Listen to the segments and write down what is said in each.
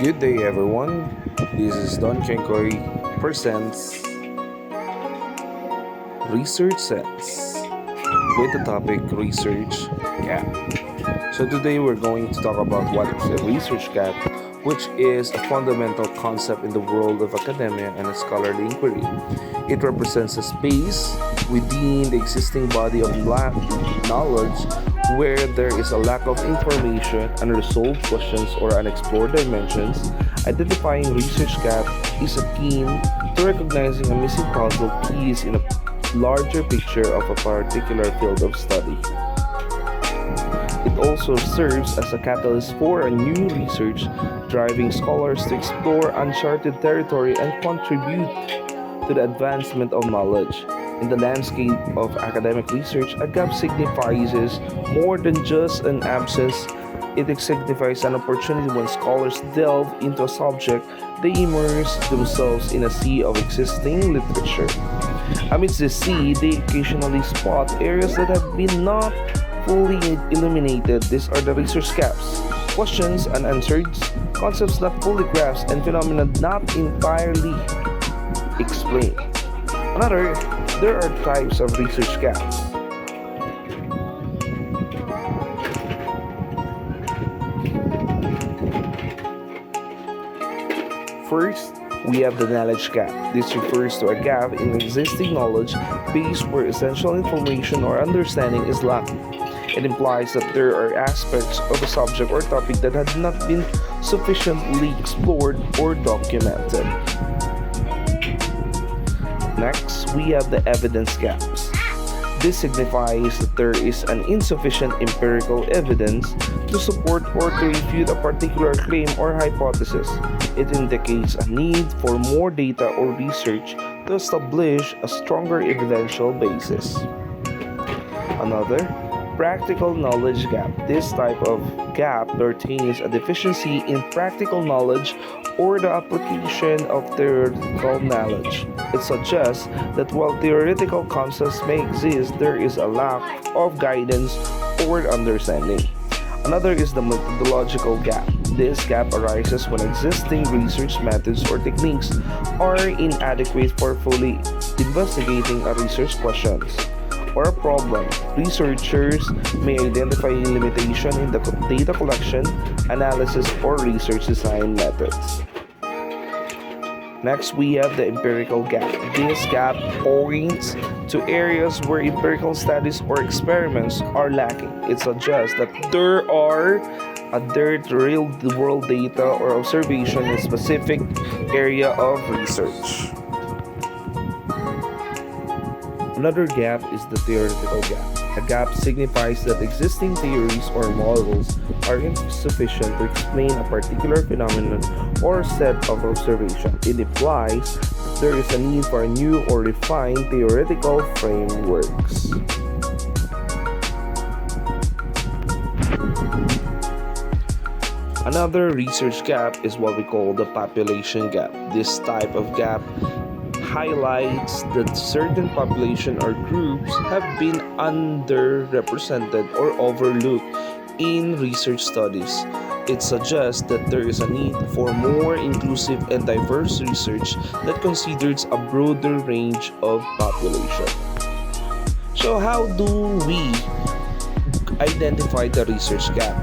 Good day, everyone. This is Don Kenkoy presents ResearchSense with the topic Research Gap. So today we're going to talk about what is a research gap, which is a fundamental concept in the world of academia and a scholarly inquiry. It represents a space within the existing body of knowledge where there is a lack of information, unresolved questions, or unexplored dimensions. Identifying research gap is akin to recognizing a missing puzzle piece in a larger picture of a particular field of study. It also serves as a catalyst for a new research, driving scholars to explore uncharted territory and contribute to the advancement of knowledge. In the landscape of academic research, a gap signifies more than just an absence. It signifies an opportunity when scholars delve into a subject, they immerse themselves in a sea of existing literature. Amidst the sea, they occasionally spot areas that have been not fully illuminated. These are the research gaps. Questions unanswered, concepts not fully grasped, and phenomena not entirely explained. Another, there are types of research gaps. First, we have the knowledge gap. This refers to a gap in existing knowledge base where essential information or understanding is lacking. It implies that there are aspects of a subject or topic that have not been sufficiently explored or documented. Next, we have the evidence gaps. This signifies that there is an insufficient empirical evidence to support or to refute a particular claim or hypothesis. It indicates a need for more data or research to establish a stronger evidential basis. Another, practical knowledge gap. This type of gap pertains a deficiency in practical knowledge or the application of theoretical knowledge. It suggests that while theoretical concepts may exist, there is a lack of guidance or understanding. Another is the methodological gap. This gap arises when existing research methods or techniques are inadequate for fully investigating a research questions or a problem. Researchers may identify limitation in the data collection, analysis, or research design methods. Next, we have the empirical gap. This gap points to areas where empirical studies or experiments are lacking. It suggests that there are real-world data or observation in a specific area of research. Another gap is the theoretical gap. A gap signifies that existing theories or models are insufficient to explain a particular phenomenon or set of observation. It implies that there is a need for a new or refined theoretical frameworks. Another research gap is what we call the population gap. This type of gap highlights that certain population or groups have been underrepresented or overlooked in research studies. It suggests that there is a need for more inclusive and diverse research that considers a broader range of population. So how do we identify the research gap?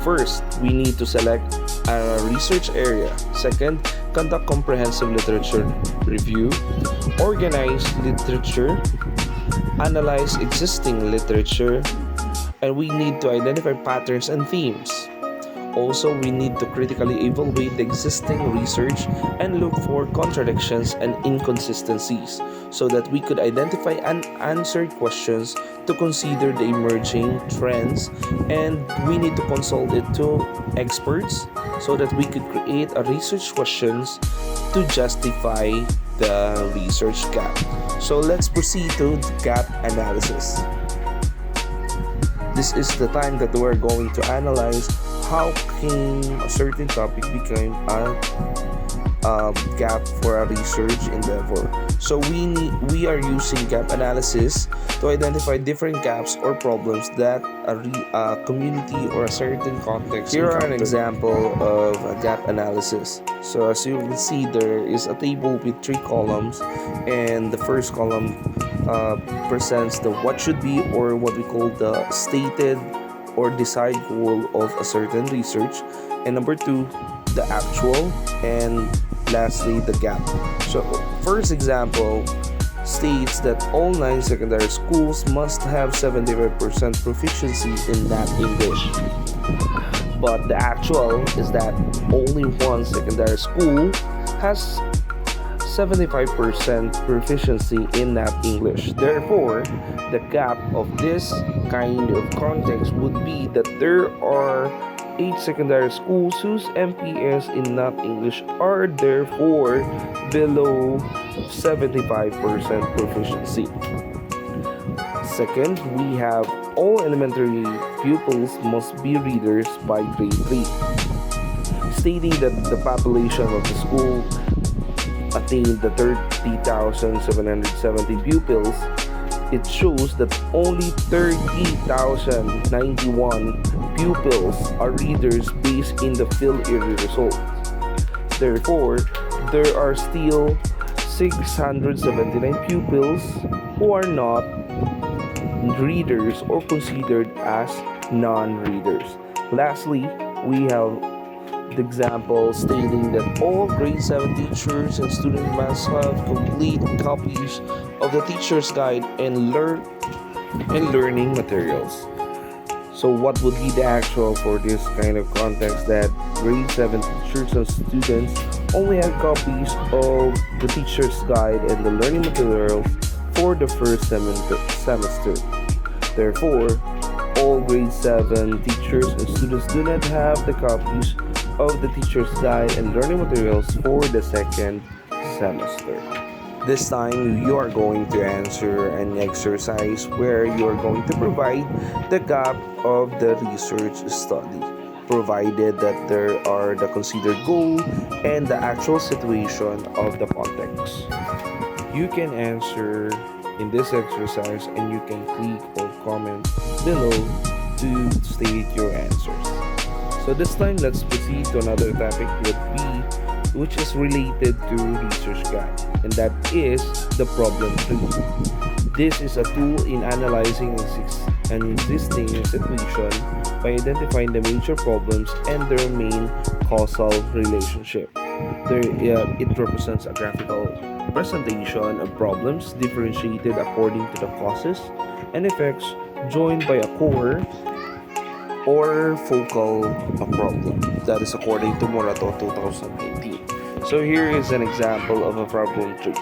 First, we need to select a research area. Second, conduct comprehensive literature review, organize literature, analyze existing literature, and we need to identify patterns and themes. Also, we need to critically evaluate the existing research and look for contradictions and inconsistencies so that we could identify unanswered questions to consider the emerging trends, and we need to consult it to experts so that we could create a research questions to justify the research gap. So let's proceed to the gap analysis. This is the time that we're going to analyze how can a certain topic become a gap for a research endeavor. So we are using gap analysis to identify different gaps or problems that a community or a certain context. Here are an example of a gap analysis. So as you can see, there is a table with three columns, and the first column presents the what should be, or what we call the stated or desired goal of a certain research, and number two, the actual, and lastly, the gap. So first example states that all 9 secondary schools must have 75% proficiency in that English. But the actual is that only one secondary school has 75% proficiency in that English. Therefore, the gap of this kind of context would be that there are 8 secondary schools whose MPS in not English are therefore below 75% proficiency. Second, we have all elementary pupils must be readers by grade 3, stating that the population of the school attained the 30,770 pupils. It shows that only 30,091 pupils are readers based in the field area results. Therefore, there are still 679 pupils who are not readers or considered as non-readers. Lastly, we have the example stating that all grade 7 teachers and students must have complete copies of the teacher's guide and learning materials. So what would be the actual for this kind of context, that grade 7 teachers and students only have copies of the teacher's guide and the learning materials for the first semester. Therefore, all grade 7 teachers and students do not have the copies of the teacher's guide and learning materials for the second semester. This time, you are going to answer an exercise where you are going to provide the gap of the research study, provided that there are the considered goal and the actual situation of the context. You can answer in this exercise, and you can click or comment below to state your answers. So this time, let's proceed to another topic which is related to research gap, and that is the problem tree. This is a tool in analyzing an existing situation by identifying the major problems and their main causal relationship. It represents a graphical presentation of problems differentiated according to the causes and effects, joined by a core or focal problem. That is according to Morato 2019. So here is an example of a problem tree.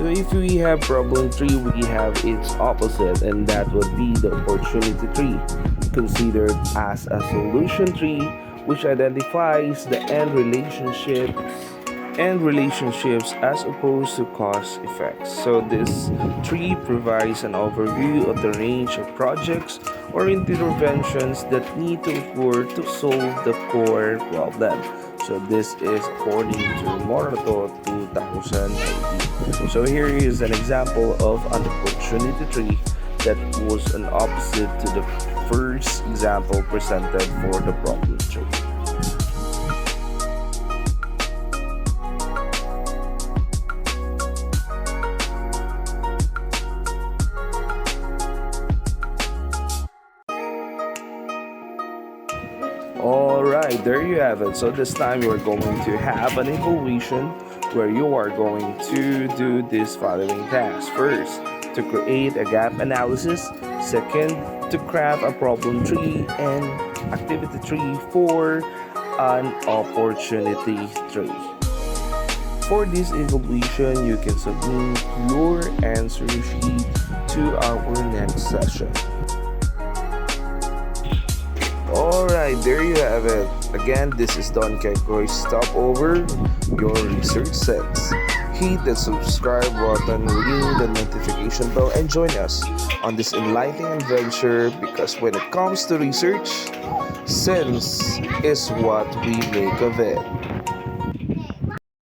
So if we have problem tree, we have its opposite, and that would be the opportunity tree, considered as a solution tree, which identifies the end relationships as opposed to cause effects. So this tree provides an overview of the range of projects or interventions that need to occur to solve the core problem. So this is according to Morato 2019. So here is an example of an opportunity tree that was an opposite to the first example presented for the problem tree. Alright, there you have it. So this time you are going to have an evaluation where you are going to do this following tasks. First, to create a gap analysis. Second, to craft a problem tree. And activity tree for an opportunity tree. For this evaluation, you can submit your answer sheet to our next session. Alright, there you have it. Again, this is Don Kekoy's Stopover, your research sense. Hit the subscribe button, ring the notification bell, and join us on this enlightening adventure because when it comes to research, sense is what we make of it.